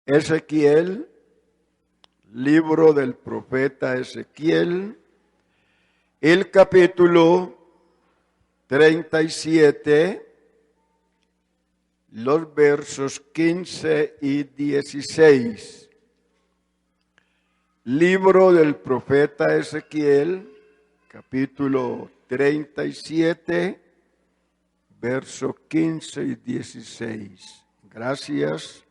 Ezequiel, libro del profeta Ezequiel, el capítulo 37, los versos 15 y 16. Libro del profeta Ezequiel, capítulo 37, versos 15 y 16. Gracias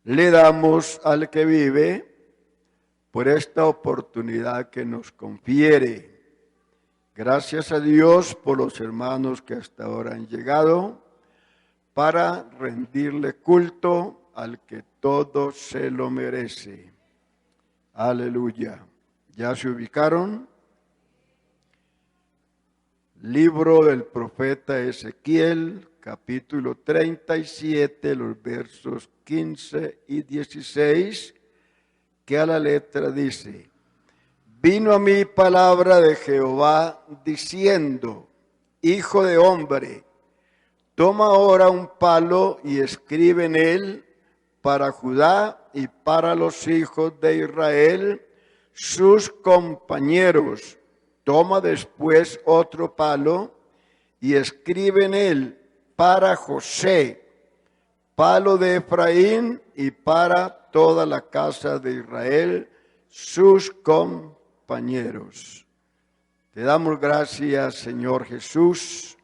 le damos al que vive por esta oportunidad que nos confiere. Gracias a Dios por los hermanos que hasta ahora han llegado para rendirle culto al que todo se lo merece. Aleluya. ¿Ya se ubicaron? Libro del profeta Ezequiel, capítulo 37, los versos 15 y 16, que a la letra dice: Vino a mí palabra de Jehová diciendo: Hijo de hombre, toma ahora un palo y escribe en él para Judá y para los hijos de Israel, sus compañeros. Toma después otro palo y escribe en él para José, palo de Efraín y para toda la casa de Israel, sus compañeros. Te damos gracias, Señor Jesús,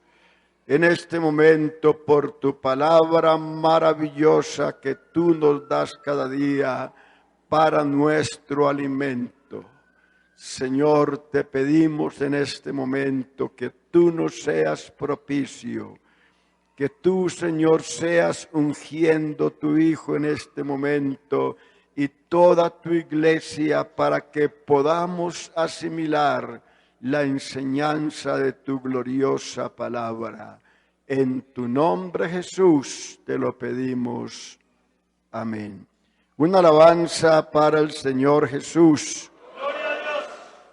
en este momento por tu palabra maravillosa que tú nos das cada día para nuestro alimento. Señor, te pedimos en este momento que tú nos seas propicio, que tú, Señor, seas ungiendo tu Hijo en este momento y toda tu iglesia para que podamos asimilar la enseñanza de tu gloriosa palabra. En tu nombre, Jesús, te lo pedimos. Amén. Una alabanza para el Señor Jesús.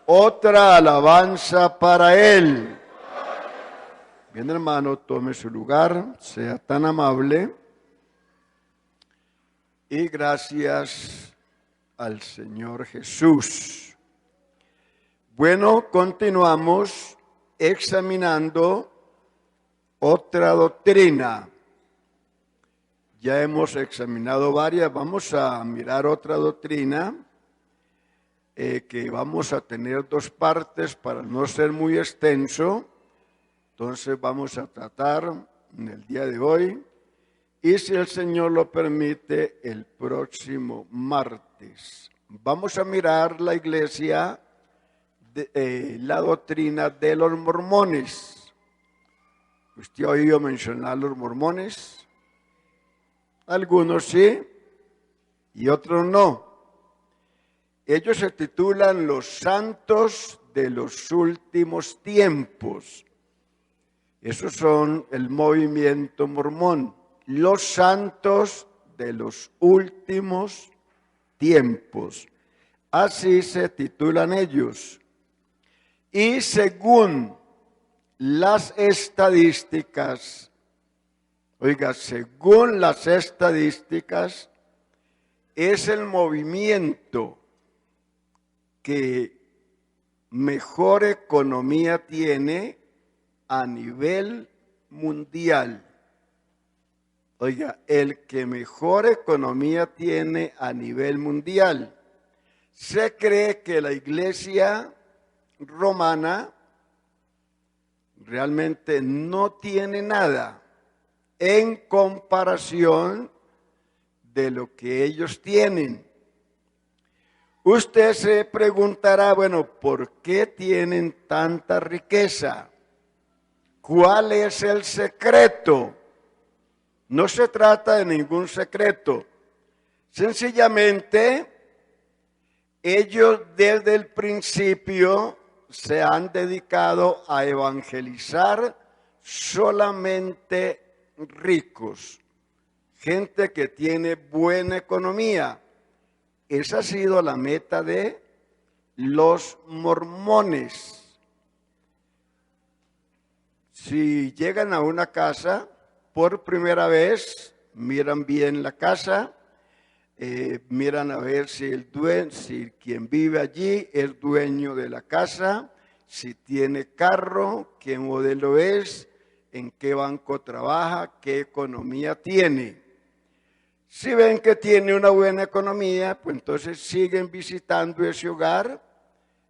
Otra alabanza para Él. Bien, hermano, tome su lugar, sea tan amable. Y gracias al Señor Jesús. Bueno, continuamos examinando otra doctrina. Ya hemos examinado varias, vamos a mirar otra doctrina que vamos a tener dos partes para no ser muy extenso. Entonces vamos a tratar en el día de hoy y si el Señor lo permite el próximo martes. Vamos a mirar la iglesia, la doctrina de los mormones. ¿Usted ha oído mencionar los mormones? Algunos sí y otros no. Ellos se titulan los santos de los últimos tiempos. Esos son el movimiento mormón, los santos de los últimos tiempos. Así se titulan ellos. Y según las estadísticas, según las estadísticas, es el movimiento que mejor economía tiene a nivel mundial. El que mejor economía tiene a nivel mundial. Se cree que la iglesia romana realmente no tiene nada en comparación de lo que ellos tienen. Usted se preguntará, bueno, ¿por qué tienen tanta riqueza? ¿Cuál es el secreto? No se trata de ningún secreto. Sencillamente, ellos desde el principio se han dedicado a evangelizar solamente ricos, gente que tiene buena economía. Esa ha sido la meta de los mormones. Si llegan a una casa por primera vez, miran bien la casa, miran a ver si quien vive allí es dueño de la casa, si tiene carro, qué modelo es, en qué banco trabaja, qué economía tiene. Si ven que tiene una buena economía, pues entonces siguen visitando ese hogar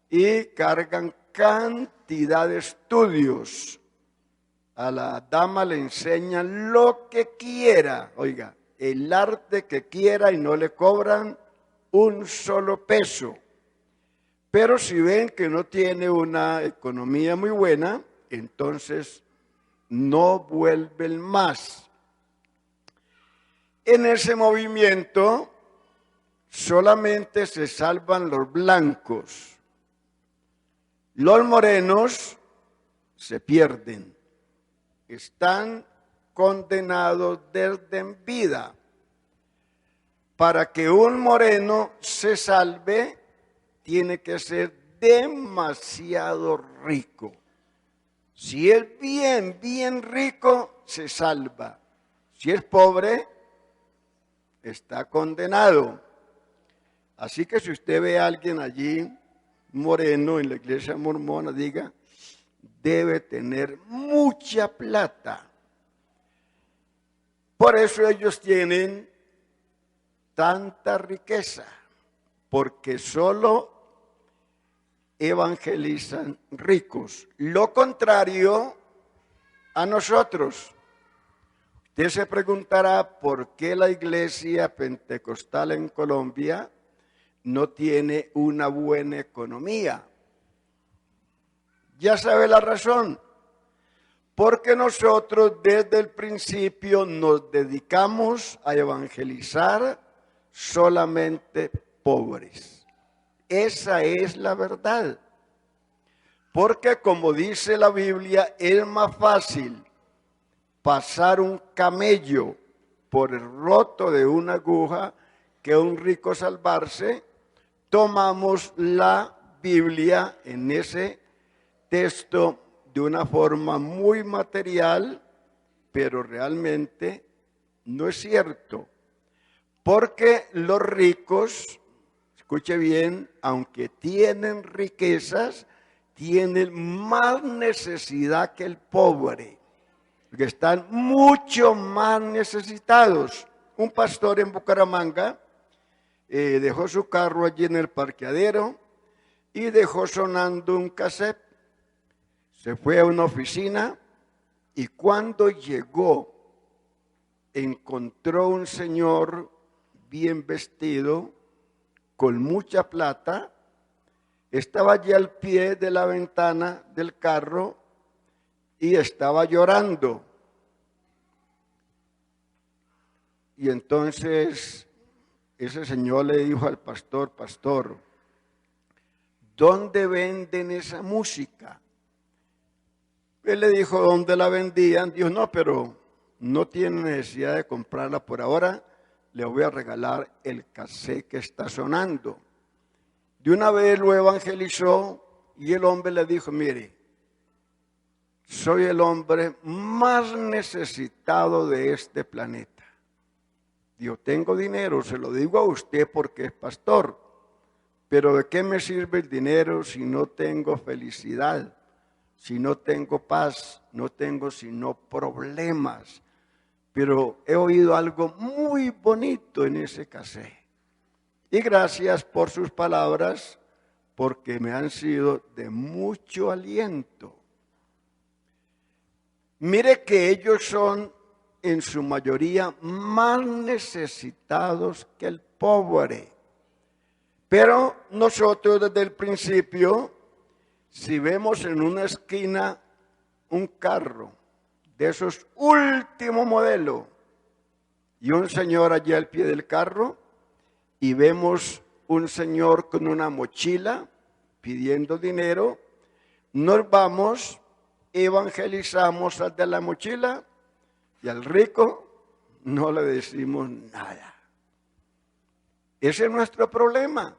y cargan cantidad de estudios. A la dama le enseñan lo que quiera, oiga, el arte que quiera y no le cobran un solo peso. Pero si ven que no tiene una economía muy buena, entonces no vuelven más. En ese movimiento solamente se salvan los blancos. Los morenos se pierden. Están condenados desde en vida. Para que un moreno se salve, tiene que ser demasiado rico. Si es bien rico, se salva. Si es pobre, está condenado. Así que si usted ve a alguien allí, moreno, en la iglesia mormona, diga, debe tener mucha plata. Por eso ellos tienen tanta riqueza, porque solo evangelizan ricos. Lo contrario a nosotros. Usted se preguntará por qué la iglesia pentecostal en Colombia no tiene una buena economía. Ya sabe la razón. Porque nosotros desde el principio nos dedicamos a evangelizar solamente pobres. Esa es la verdad. Porque como dice la Biblia, es más fácil pasar un camello por el roto de una aguja que un rico salvarse. Tomamos la Biblia en ese texto de una forma muy material, pero realmente no es cierto. Porque los ricos, escuche bien, aunque tienen riquezas, tienen más necesidad que el pobre, porque están mucho más necesitados. Un pastor en Bucaramanga dejó su carro allí en el parqueadero y dejó sonando un cassette. Se fue a una oficina y cuando llegó encontró un señor bien vestido, con mucha plata, estaba allí al pie de la ventana del carro y estaba llorando. Y entonces ese señor le dijo al pastor, pastor, ¿dónde venden esa música? Él le dijo dónde la vendían. Dijo, no, pero no tiene necesidad de comprarla por ahora. Le voy a regalar el cassette que está sonando. De una vez lo evangelizó y el hombre le dijo, mire, soy el hombre más necesitado de este planeta. Yo tengo dinero, se lo digo a usted porque es pastor. Pero ¿de qué me sirve el dinero si no tengo felicidad? Si no tengo paz, no tengo sino problemas. Pero he oído algo muy bonito en ese cassette. Y gracias por sus palabras, porque me han sido de mucho aliento. Mire que ellos son en su mayoría más necesitados que el pobre. Pero nosotros desde el principio, si vemos en una esquina un carro de esos último modelo y un señor allí al pie del carro y vemos un señor con una mochila pidiendo dinero, nos vamos, evangelizamos al de la mochila y al rico no le decimos nada. Ese es nuestro problema.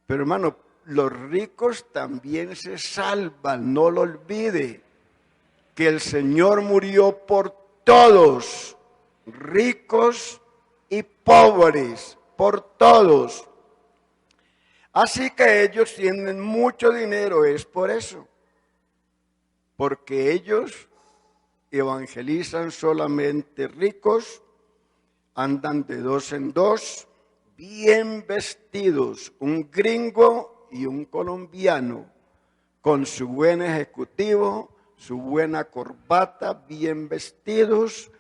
Pero hermano, los ricos también se salvan, no lo olvide, que el Señor murió por todos, ricos y pobres, por todos. Así que ellos tienen mucho dinero, es por eso. Porque ellos evangelizan solamente ricos, andan de dos en dos, bien vestidos, un gringo y un colombiano, con su buen ejecutivo, su buena corbata, bien vestidos,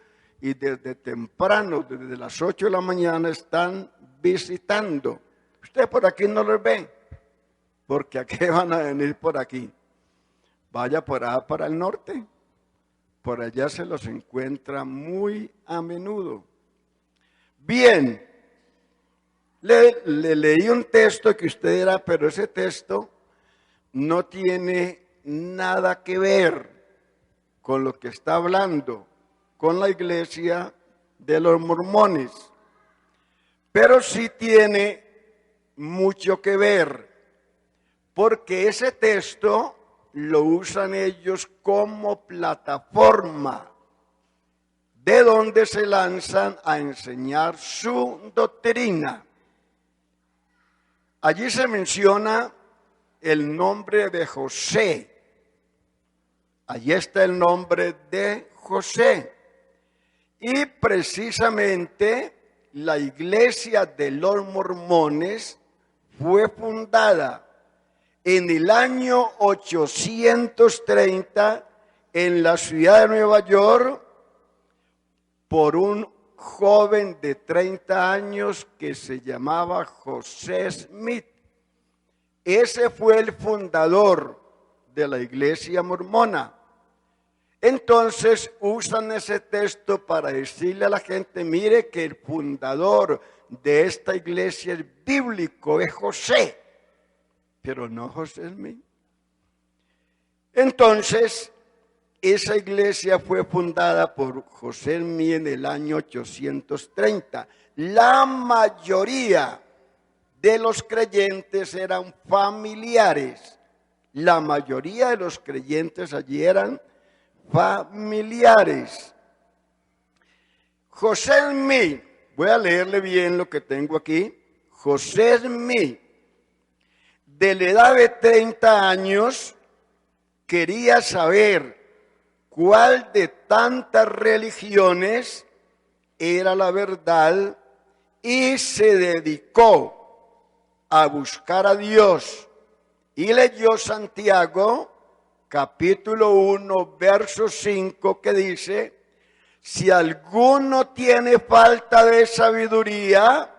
y desde temprano, desde las 8 de la mañana, están visitando. Usted por aquí no los ve, porque ¿a qué van a venir por aquí? Vaya por allá para el norte, por allá se los encuentra muy a menudo. Bien, le leí un texto que usted dirá, pero ese texto no tiene nada que ver con lo que está hablando con la iglesia de los mormones, pero sí tiene mucho que ver, porque ese texto lo usan ellos como plataforma de donde se lanzan a enseñar su doctrina. Allí se menciona el nombre de José. Allí está el nombre de José. Y precisamente la iglesia de los mormones fue fundada en el año 830 en la ciudad de Nueva York por un joven de 30 años que se llamaba José Smith. Ese fue el fundador de la iglesia mormona. Entonces usan ese texto para decirle a la gente, mire que el fundador de esta iglesia es bíblico, es José, pero no José Smith. Entonces, esa iglesia fue fundada por José Smith en el año 830. La mayoría de los creyentes eran familiares. La mayoría de los creyentes allí eran familiares. José Smith, voy a leerle bien lo que tengo aquí. José Smith, de la edad de 30 años, quería saber cuál de tantas religiones era la verdad y se dedicó a buscar a Dios y leyó Santiago capítulo 1 verso 5 que dice: si alguno tiene falta de sabiduría,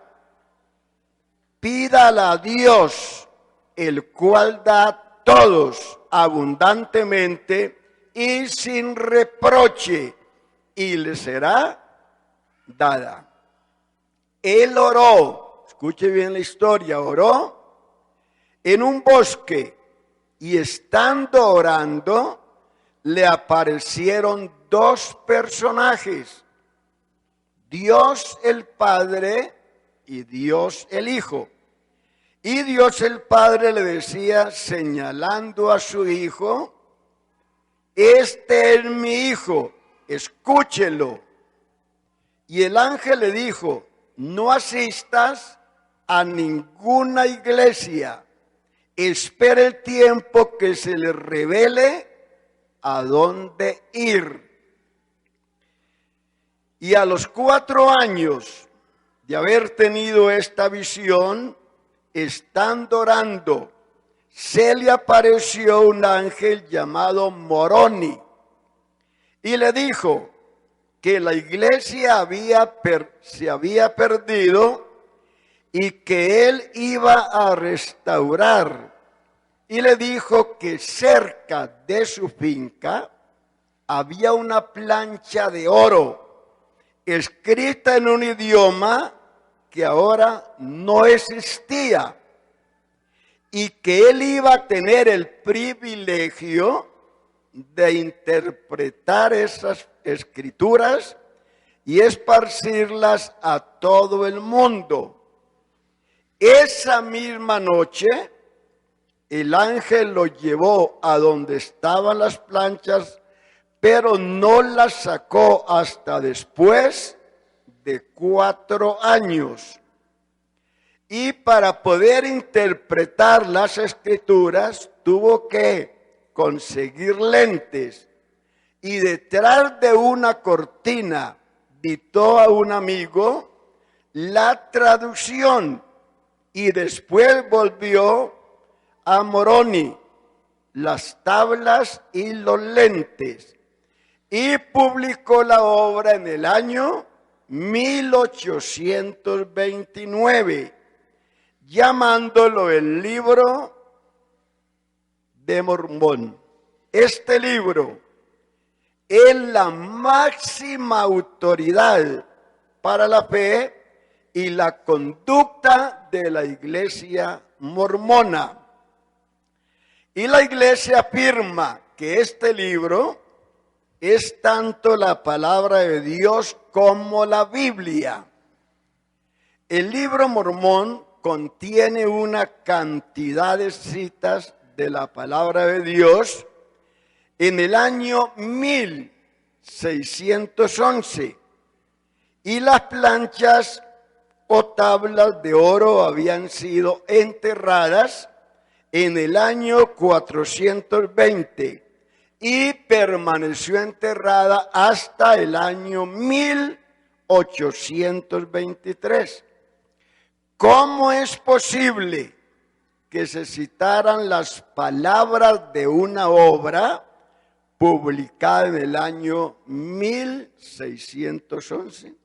pídala a Dios, el cual da a todos abundantemente y sin reproche, y le será dada. Él oró, escuche bien la historia, oró en un bosque y estando orando le aparecieron dos personajes, Dios el Padre y Dios el Hijo. Y Dios el Padre le decía, señalando a su Hijo: este es mi Hijo, escúchelo. Y el ángel le dijo: no asistas a ninguna iglesia, espera el tiempo que se le revele a dónde ir. Y a los 4 años de haber tenido esta visión, estando orando, se le apareció un ángel llamado Moroni y le dijo que la iglesia se había perdido y que él iba a restaurar. Y le dijo que cerca de su finca había una plancha de oro escrita en un idioma que ahora no existía y que él iba a tener el privilegio de interpretar esas escrituras y esparcirlas a todo el mundo. Esa misma noche, el ángel lo llevó a donde estaban las planchas, pero no las sacó hasta después de 4 años. Y para poder interpretar las escrituras tuvo que conseguir lentes. Y detrás de una cortina dictó a un amigo la traducción. Y después volvió a Moroni las tablas y los lentes. Y publicó la obra en el año 1829, llamándolo el Libro de Mormón. Este libro es la máxima autoridad para la fe y la conducta de la iglesia mormona. Y la iglesia afirma que este libro es tanto la palabra de Dios como la Biblia. El libro mormón contiene una cantidad de citas de la palabra de Dios. En el año 1611, y las planchas o tablas de oro habían sido enterradas en el año 420 y permaneció enterrada hasta el año 1823. ¿Cómo es posible que se citaran las palabras de una obra publicada en el año 1611?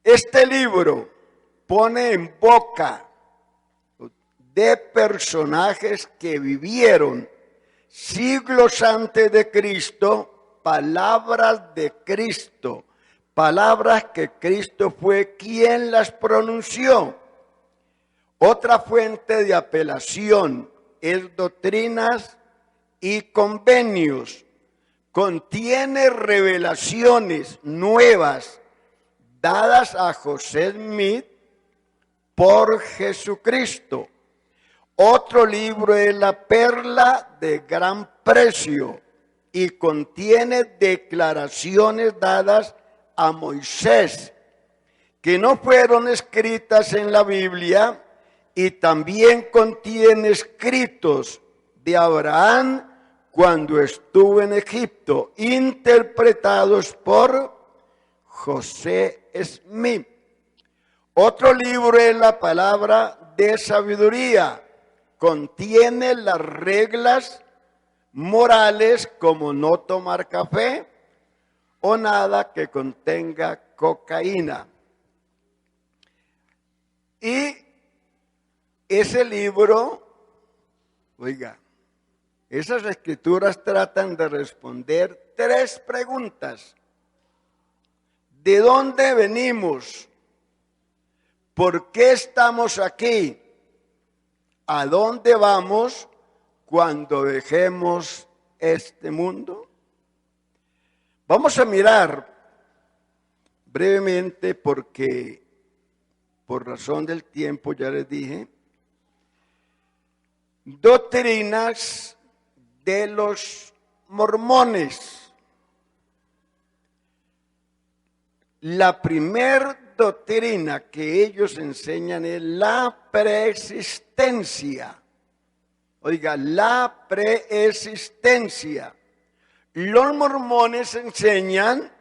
Este libro pone en boca de personajes que vivieron siglos antes de Cristo, palabras de Cristo, palabras que Cristo fue quien las pronunció. Otra fuente de apelación es Doctrinas y Convenios. Contiene revelaciones nuevas dadas a José Smith por Jesucristo. Otro libro es La Perla de Gran Precio y contiene declaraciones dadas a Moisés que no fueron escritas en la Biblia, y también contiene escritos de Abraham cuando estuvo en Egipto, interpretados por José Smith. Otro libro es La Palabra de Sabiduría. Contiene las reglas morales como no tomar café o nada que contenga cocaína. Y ese libro, oiga, esas escrituras tratan de responder 3 preguntas. ¿De dónde venimos? ¿Por qué estamos aquí? ¿A dónde vamos cuando dejemos este mundo? Vamos a mirar brevemente, porque por razón del tiempo ya les dije, doctrinas de los mormones. La primer doctrina que ellos enseñan es la preexistencia. Oiga, la preexistencia. Los mormones enseñan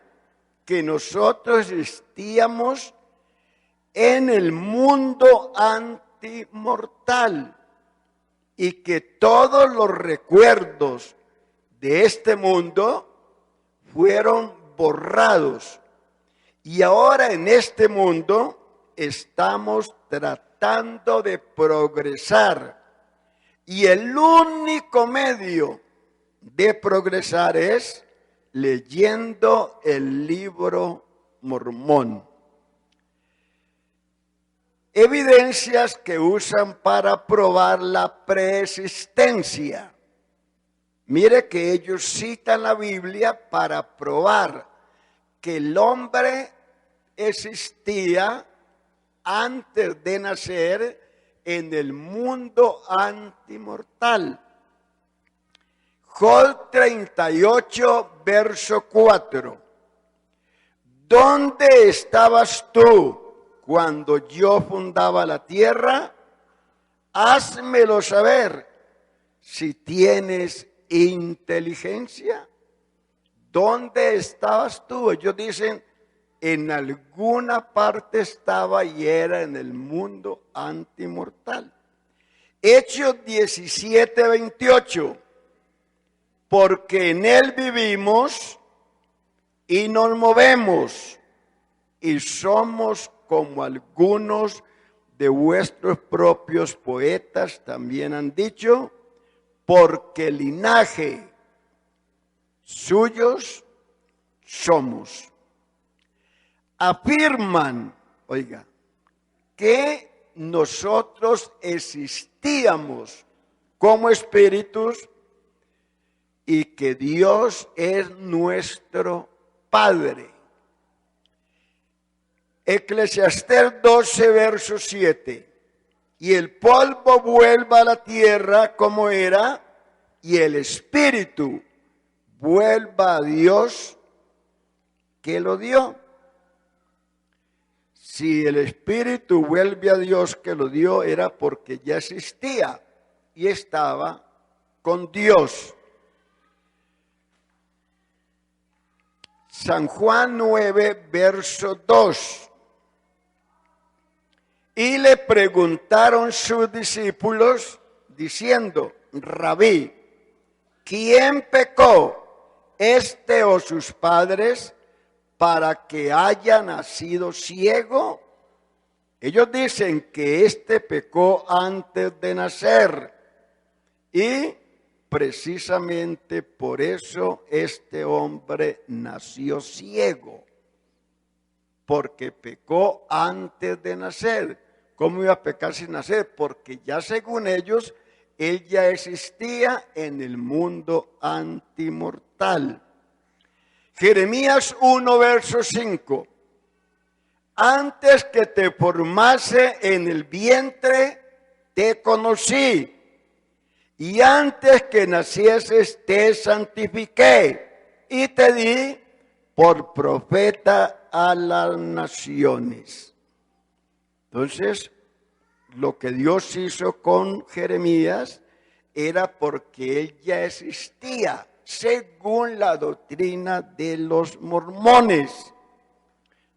que nosotros existíamos en el mundo antimortal y que todos los recuerdos de este mundo fueron borrados. Y ahora en este mundo estamos tratando de progresar. Y el único medio de progresar es leyendo el libro mormón. Evidencias que usan para probar la preexistencia. Mire que ellos citan la Biblia para probar que el hombre existía antes de nacer en el mundo antimortal. Job 38, verso 4. ¿dónde estabas tú cuando yo fundaba la tierra? Házmelo saber si tienes inteligencia. ¿Dónde estabas tú? Ellos dicen, en alguna parte estaba y era en el mundo antimortal. Hechos 17:28, porque en él vivimos y nos movemos y somos como algunos de vuestros propios poetas también han dicho, porque linaje suyos somos. Afirman, oiga, que nosotros existíamos como espíritus y que Dios es nuestro Padre. Eclesiastés 12, verso 7. Y el polvo vuelva a la tierra como era, y el espíritu vuelva a Dios que lo dio. Si el espíritu vuelve a Dios que lo dio, era porque ya existía y estaba con Dios. San Juan 9, verso 2. Y le preguntaron sus discípulos diciendo, Rabí, ¿quién pecó, este o sus padres, para que haya nacido ciego? Ellos dicen que este pecó antes de nacer y precisamente por eso este hombre nació ciego, porque pecó antes de nacer. ¿Cómo iba a pecar sin nacer? Porque ya según ellos, él ya existía en el mundo antimortal. Jeremías 1, verso 5. Antes que te formase en el vientre, te conocí. Y antes que nacieses, te santifiqué. Y te di por profeta a las naciones. Entonces, lo que Dios hizo con Jeremías era porque él ya existía, según la doctrina de los mormones.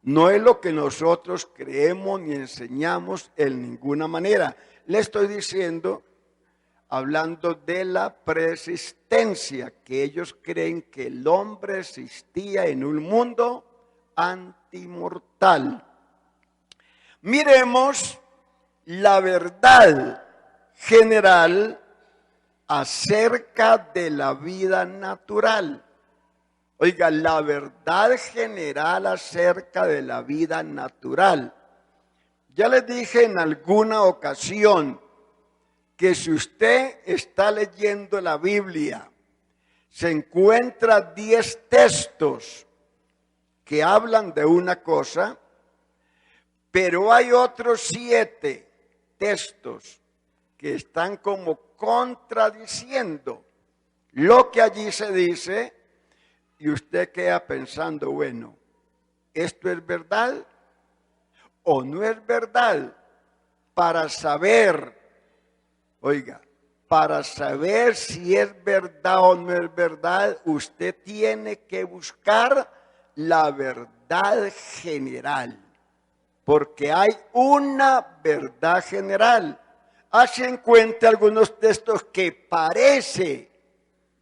No es lo que nosotros creemos ni enseñamos en ninguna manera. Le estoy diciendo, hablando de la preexistencia, que ellos creen que el hombre existía en un mundo antimortal. Miremos la verdad general acerca de la vida natural. Oiga, la verdad general acerca de la vida natural. Ya les dije en alguna ocasión que si usted está leyendo la Biblia, se encuentra 10 textos que hablan de una cosa, pero hay otros 7 textos que están como contradiciendo lo que allí se dice y usted queda pensando, bueno, ¿esto es verdad o no es verdad? Para saber, oiga, para saber si es verdad o no es verdad, usted tiene que buscar la verdad general. Porque hay una verdad general. Hace en cuenta algunos textos que parece,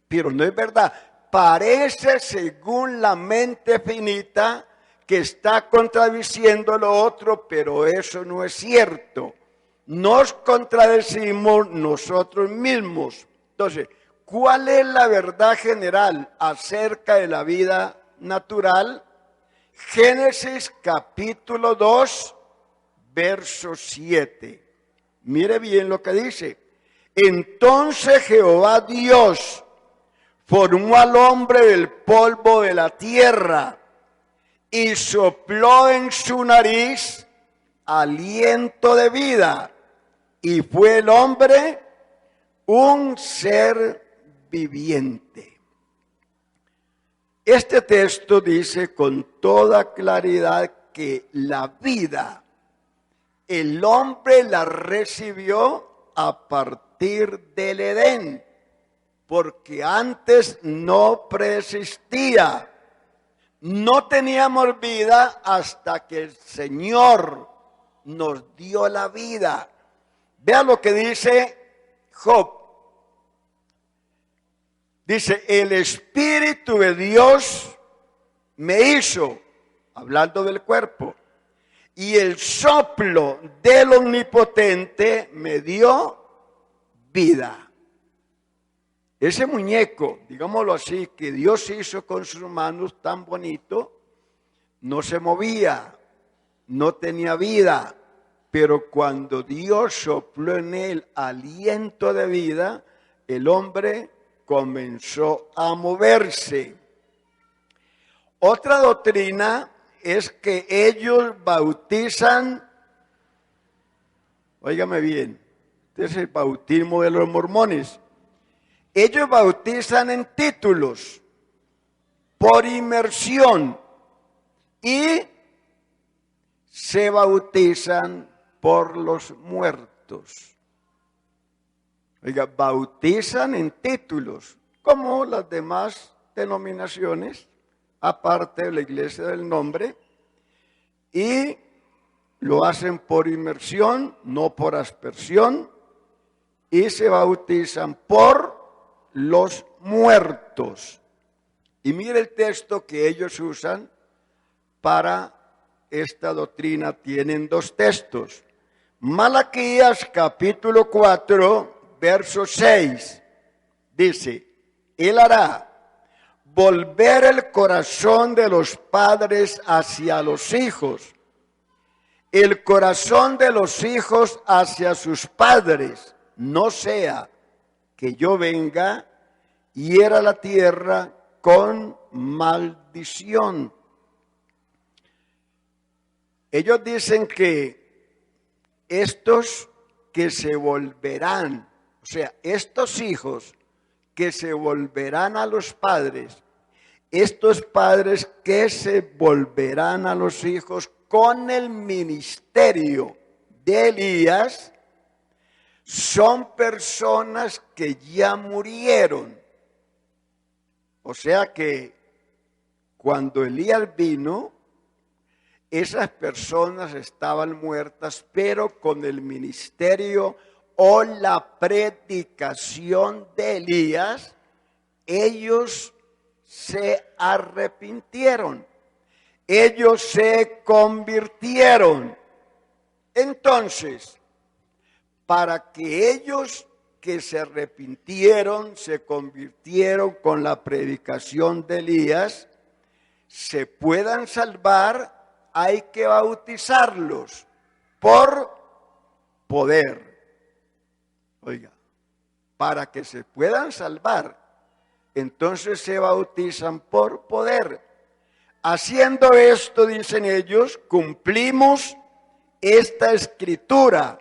pero no es verdad. Parece según la mente finita que está contradiciendo lo otro, pero eso no es cierto. Nos contradecimos nosotros mismos. Entonces, ¿cuál es la verdad general acerca de la vida natural? Génesis capítulo 2, verso 7. Mire bien lo que dice. Entonces Jehová Dios formó al hombre del polvo de la tierra y sopló en su nariz aliento de vida, y fue el hombre un ser viviente. Este texto dice con toda claridad que la vida, el hombre la recibió a partir del Edén, porque antes no preexistía. No teníamos vida hasta que el Señor nos dio la vida. Vea lo que dice Job. Dice, el Espíritu de Dios me hizo, hablando del cuerpo, y el soplo del Omnipotente me dio vida. Ese muñeco, digámoslo así, que Dios hizo con sus manos tan bonito, no se movía, no tenía vida, pero cuando Dios sopló en él aliento de vida, el hombre comenzó a moverse. Otra doctrina es que ellos bautizan, óigame bien, este es el bautismo de los mormones. Ellos bautizan en títulos, por inmersión, y se bautizan por los muertos. Oiga, bautizan en títulos, como las demás denominaciones, aparte de la Iglesia del Nombre, y lo hacen por inmersión, no por aspersión, y se bautizan por los muertos. Y mire el texto que ellos usan para esta doctrina. Tienen dos textos. Malaquías capítulo 4, verso 6. Dice, Él hará volver el corazón de los padres hacia los hijos, el corazón de los hijos hacia sus padres, no sea que yo venga y hiera la tierra con maldición. Ellos dicen que estos que se volverán, o sea, estos hijos que se volverán a los padres, estos padres que se volverán a los hijos con el ministerio de Elías, son personas que ya murieron. O sea que cuando Elías vino, esas personas estaban muertas, pero con el ministerio o la predicación de Elías, ellos se arrepintieron, ellos se convirtieron. Entonces, para que ellos que se arrepintieron, se convirtieron con la predicación de Elías, se puedan salvar, hay que bautizarlos por poder. Oiga, para que se puedan salvar, entonces se bautizan por poder. Haciendo esto, dicen ellos, cumplimos esta escritura,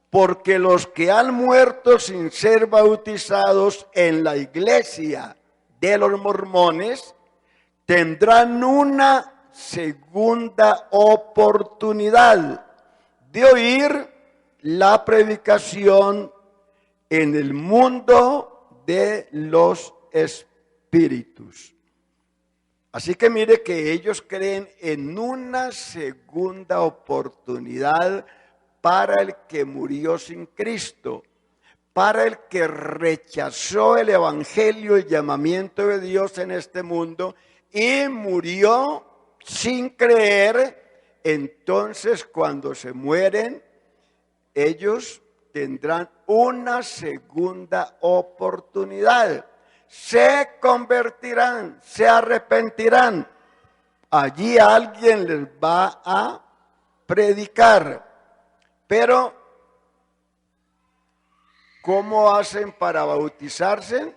porque los que han muerto sin ser bautizados en la iglesia de los mormones tendrán una segunda oportunidad de oír la predicación en el mundo de los espíritus. Así que mire que ellos creen en una segunda oportunidad para el que murió sin Cristo, para el que rechazó el evangelio, el llamamiento de Dios en este mundo y murió sin creer. Entonces, cuando se mueren, ellos tendrán una segunda oportunidad. Se convertirán, se arrepentirán. Allí alguien les va a predicar. Pero, ¿cómo hacen para bautizarse?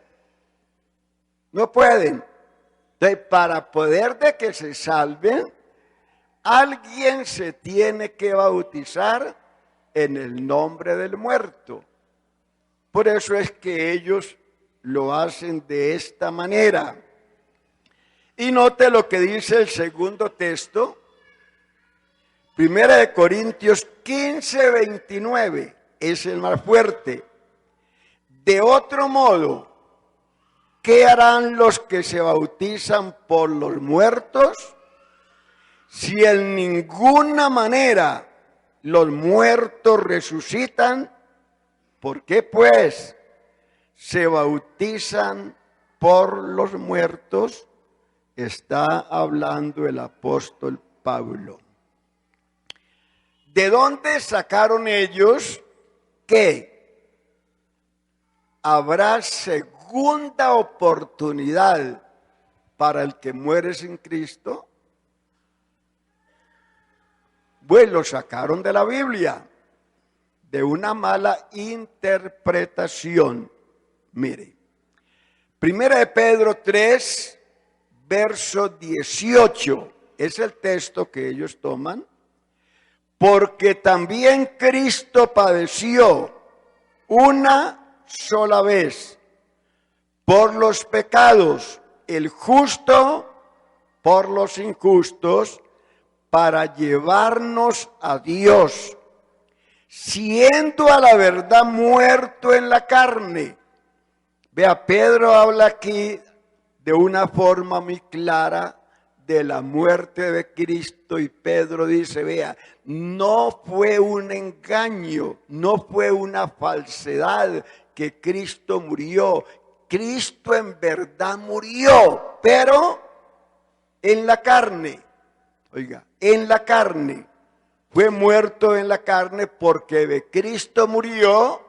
No pueden. Entonces, para poder de que se salven, alguien se tiene que bautizar en el nombre del muerto. Por eso es que ellos lo hacen de esta manera. Y note lo que dice el segundo texto, 1 Corintios 15, 29, es el más fuerte. De otro modo, ¿qué harán los que se bautizan por los muertos? Si en ninguna manera los muertos resucitan, ¿por qué pues se bautizan por los muertos? Está hablando el apóstol Pablo. ¿De dónde sacaron ellos que habrá segunda oportunidad para el que muere sin Cristo? Pues lo sacaron de la Biblia, de una mala interpretación. Mire, 1 Pedro 3, verso 18, es el texto que ellos toman. Porque también Cristo padeció una sola vez por los pecados, el justo por los injustos, para llevarnos a Dios, siendo a la verdad muerto en la carne. Vea, Pedro habla aquí de una forma muy clara de la muerte de Cristo, y Pedro dice, vea, no fue un engaño, no fue una falsedad que Cristo murió. Cristo en verdad murió, pero en la carne. Oiga, en la carne. Fue muerto en la carne porque de Cristo murió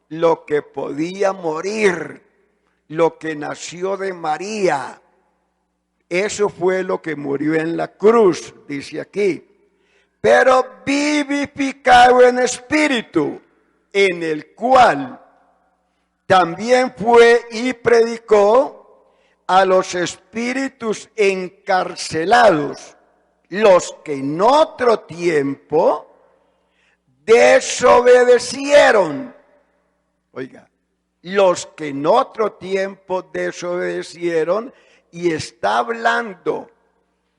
lo que podía morir, lo que nació de María. Eso fue lo que murió en la cruz, dice aquí. Pero vivificado en espíritu, en el cual también fue y predicó a los espíritus encarcelados, los que en otro tiempo desobedecieron. Oiga, los que en otro tiempo desobedecieron, y está hablando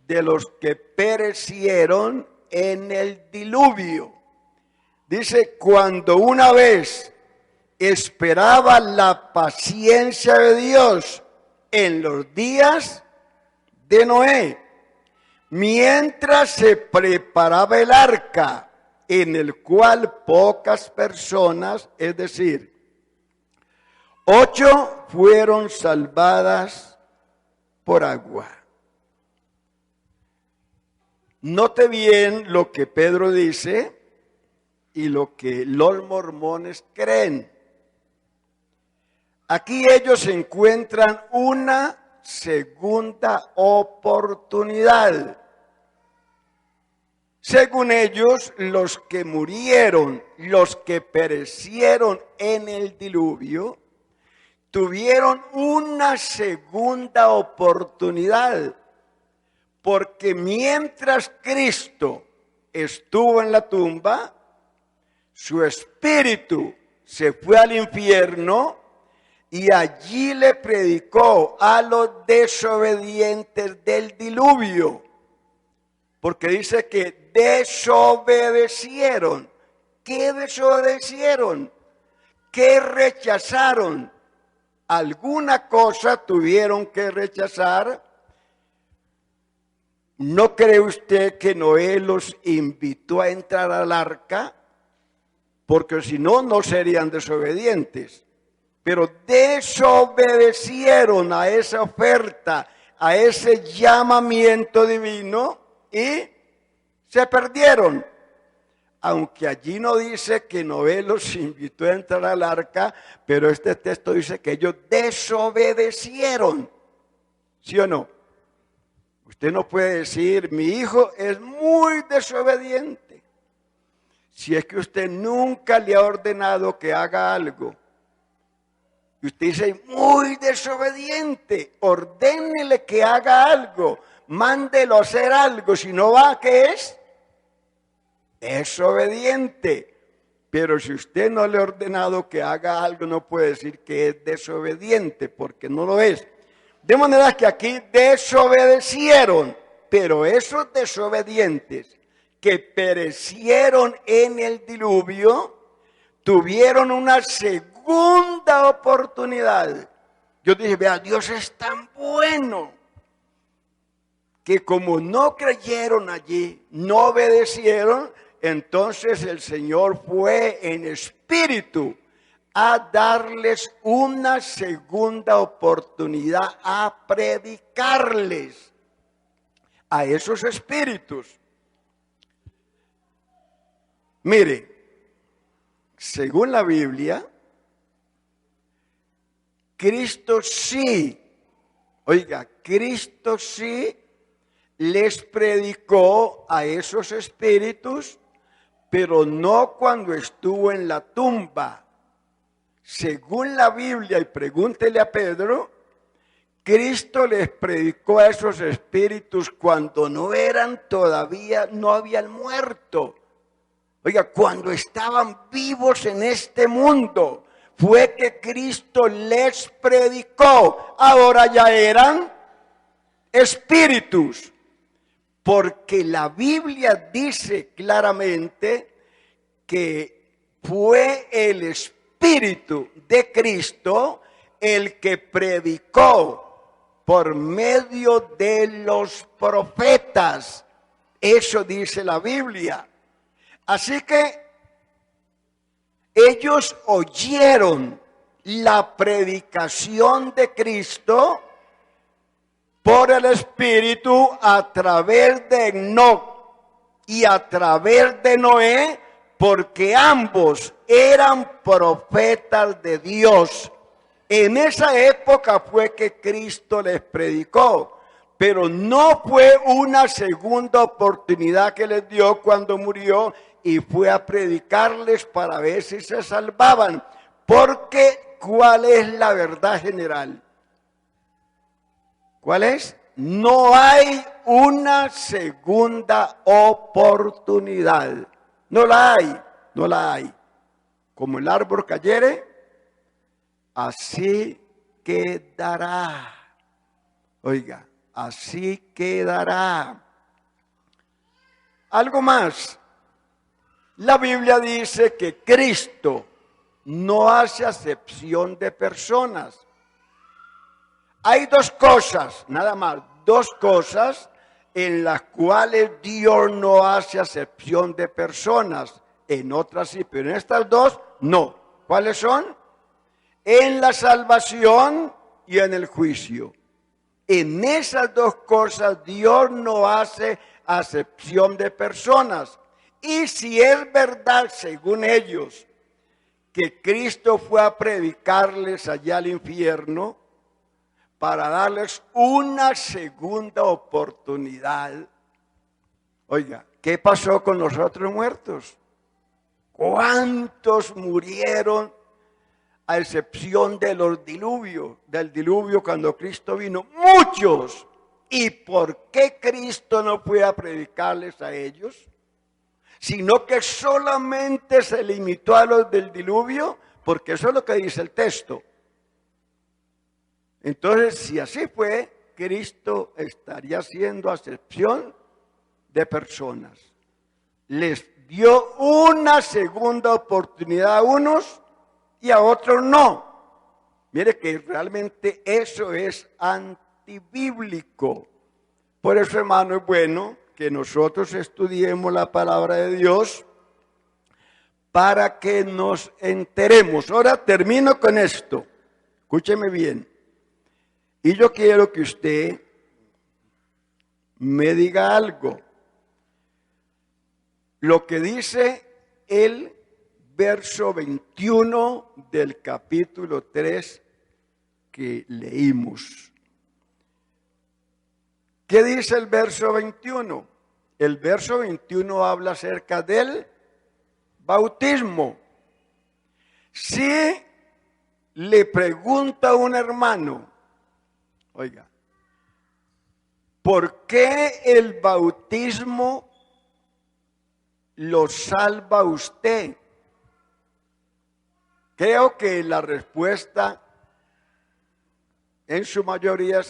de los que perecieron en el diluvio. Dice, cuando una vez esperaba la paciencia de Dios en los días de Noé, mientras se preparaba el arca, en el cual pocas personas, es decir, 8 fueron salvadas por agua. Note bien lo que Pedro dice y lo que los mormones creen. Aquí ellos encuentran una segunda oportunidad. Según ellos, los que murieron, los que perecieron en el diluvio, tuvieron una segunda oportunidad, porque mientras Cristo estuvo en la tumba, su espíritu se fue al infierno y allí le predicó a los desobedientes del diluvio, porque dice que desobedecieron. ¿Qué desobedecieron? ¿Qué rechazaron? Alguna cosa tuvieron que rechazar. ¿No cree usted que Noé los invitó a entrar al arca? Porque si no, no serían desobedientes. Pero desobedecieron a esa oferta, a ese llamamiento divino, y se perdieron. Aunque allí no dice que Noé los invitó a entrar al arca, pero este texto dice que ellos desobedecieron. ¿Sí o no? Usted no puede decir, mi hijo es muy desobediente. Si es que usted nunca le ha ordenado que haga algo, y usted dice, muy desobediente, ordénele que haga algo, mándelo a hacer algo, si no va, ¿qué es? Desobediente. Pero si usted no le ha ordenado que haga algo, no puede decir que es desobediente, porque no lo es. De manera que aquí desobedecieron, pero esos desobedientes que perecieron en el diluvio tuvieron una segunda oportunidad. Yo dije, vea, Dios es tan bueno que como no creyeron allí, no obedecieron, entonces el Señor fue en espíritu a darles una segunda oportunidad a predicarles a esos espíritus. Mire, según la Biblia, Cristo sí les predicó a esos espíritus, pero no cuando estuvo en la tumba. Según la Biblia, y pregúntele a Pedro, Cristo les predicó a esos espíritus cuando no habían muerto. Oiga, cuando estaban vivos en este mundo, fue que Cristo les predicó. Ahora ya eran espíritus, porque la Biblia dice claramente que fue el Espíritu de Cristo el que predicó por medio de los profetas. Eso dice la Biblia. Así que ellos oyeron la predicación de Cristo por el Espíritu a través de Enoc y a través de Noé, porque ambos eran profetas de Dios. En esa época fue que Cristo les predicó, pero no fue una segunda oportunidad que les dio cuando murió y fue a predicarles para ver si se salvaban. Porque, ¿cuál es la verdad general? ¿Cuál es? No hay una segunda oportunidad. No la hay. Como el árbol cayere, así quedará. Oiga, así quedará. Algo más. La Biblia dice que Cristo no hace acepción de personas. Hay dos cosas, nada más, dos cosas en las cuales Dios no hace acepción de personas. En otras sí, pero en estas dos no. ¿Cuáles son? En la salvación y en el juicio. En esas dos cosas Dios no hace acepción de personas. Y si es verdad, según ellos, que Cristo fue a predicarles allá al infierno para darles una segunda oportunidad. Oiga, ¿qué pasó con los otros muertos? ¿Cuántos murieron a excepción de del diluvio cuando Cristo vino? Muchos. ¿Y por qué Cristo no fue a predicarles a ellos? Sino que solamente se limitó a los del diluvio, porque eso es lo que dice el texto. Entonces, si así fue, Cristo estaría haciendo acepción de personas. Les dio una segunda oportunidad a unos y a otros no. Mire que realmente eso es antibíblico. Por eso, hermano, es bueno que nosotros estudiemos la palabra de Dios para que nos enteremos. Ahora termino con esto. Escúcheme bien. Y yo quiero que usted me diga algo. Lo que dice el verso 21 del capítulo 3 que leímos. ¿Qué dice el verso 21? El verso 21 habla acerca del bautismo. Si le pregunta a un hermano, oiga, ¿por qué el bautismo lo salva a usted? Creo que la respuesta En su mayoría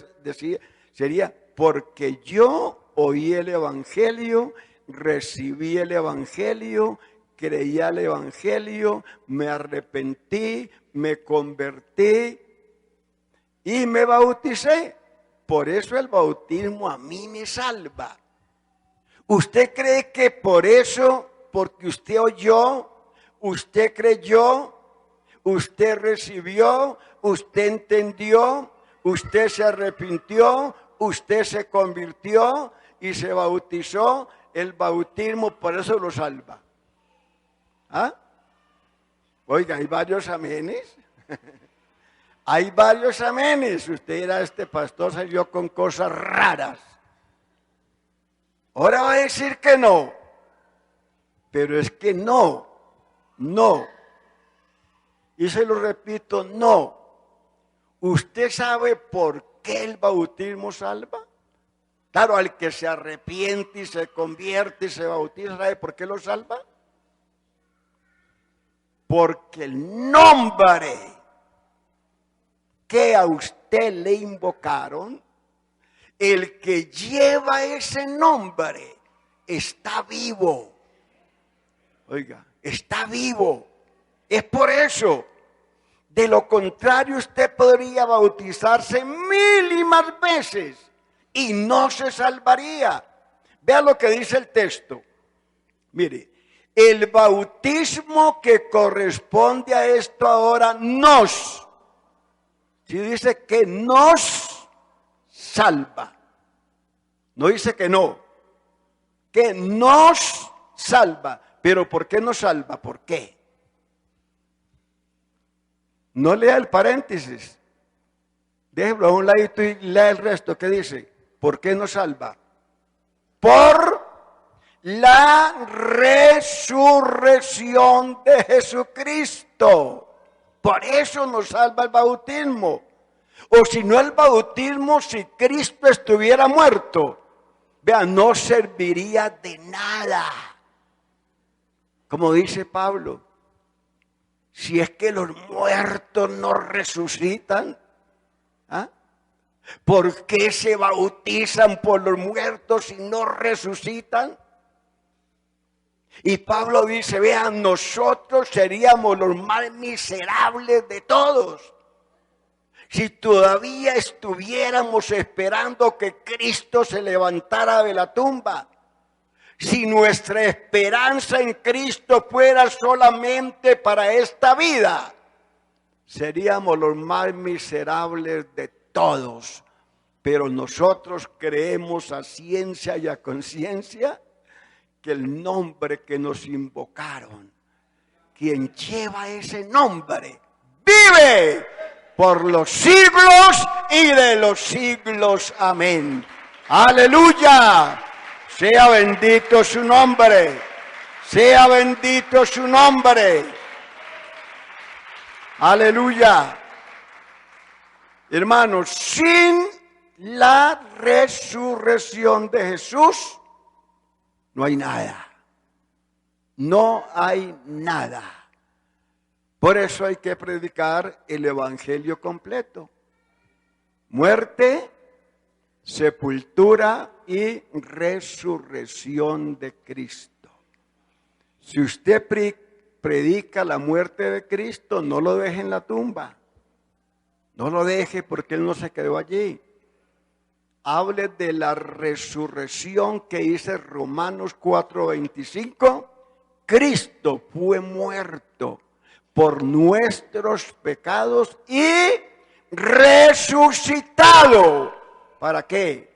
sería porque yo oí el Evangelio, recibí el Evangelio, creí al Evangelio, me arrepentí, me convertí y me bauticé. Por eso el bautismo a mí me salva. ¿Usted cree que por eso, porque usted oyó, usted creyó, usted recibió, usted entendió, usted se arrepintió, usted se convirtió y se bautizó, el bautismo por eso lo salva? ¿Ah? Oiga, hay varios amenes. Hay varios amenes. Usted dirá, este pastor salió con cosas raras. Ahora va a decir que no. Pero es que no. Y se lo repito, no. ¿Usted sabe por qué el bautismo salva? Claro, al que se arrepiente y se convierte y se bautiza, ¿sabe por qué lo salva? Porque el nombre que a usted le invocaron, el que lleva ese nombre, está vivo. Oiga, está vivo. Es por eso. De lo contrario, usted podría bautizarse 1000 y más veces y no se salvaría. Vea lo que dice el texto. Mire, el bautismo que corresponde a esto ahora si dice que nos salva. No dice que no, que nos salva. Pero ¿por qué nos salva? ¿Por qué? No lea el paréntesis. Déjelo a un ladito y lea el resto. ¿Qué dice? ¿Por qué nos salva? Por la resurrección de Jesucristo. Por eso nos salva el bautismo. O si no el bautismo, si Cristo estuviera muerto, vean, no serviría de nada. Como dice Pablo, si es que los muertos no resucitan, ¿ah? ¿Por qué se bautizan por los muertos y no resucitan? Y Pablo dice, vean, nosotros seríamos los más miserables de todos si todavía estuviéramos esperando que Cristo se levantara de la tumba. Si nuestra esperanza en Cristo fuera solamente para esta vida, seríamos los más miserables de todos. Pero nosotros creemos a ciencia y a conciencia que el nombre que nos invocaron, quien lleva ese nombre, vive por los siglos y de los siglos. Amén. Aleluya. Sea bendito su nombre. Sea bendito su nombre. Aleluya. Hermanos, sin la resurrección de Jesús, no hay nada. No hay nada. Por eso hay que predicar el evangelio completo. Muerte, sepultura y resurrección de Cristo. Si usted predica la muerte de Cristo, no lo deje en la tumba. No lo deje porque Él no se quedó allí. Hable de la resurrección que dice Romanos 4:25. Cristo fue muerto por nuestros pecados y resucitado. ¿Para qué?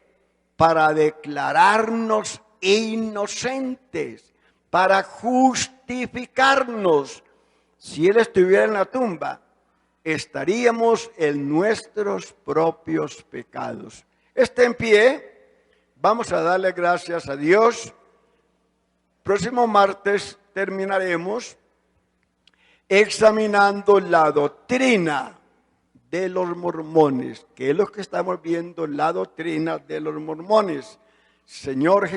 Para declararnos inocentes, para justificarnos. Si Él estuviera en la tumba, estaríamos en nuestros propios pecados. Esté en pie, vamos a darle gracias a Dios. Próximo martes terminaremos examinando la doctrina de los mormones, que es lo que estamos viendo, la doctrina de los mormones. Señor Jesús.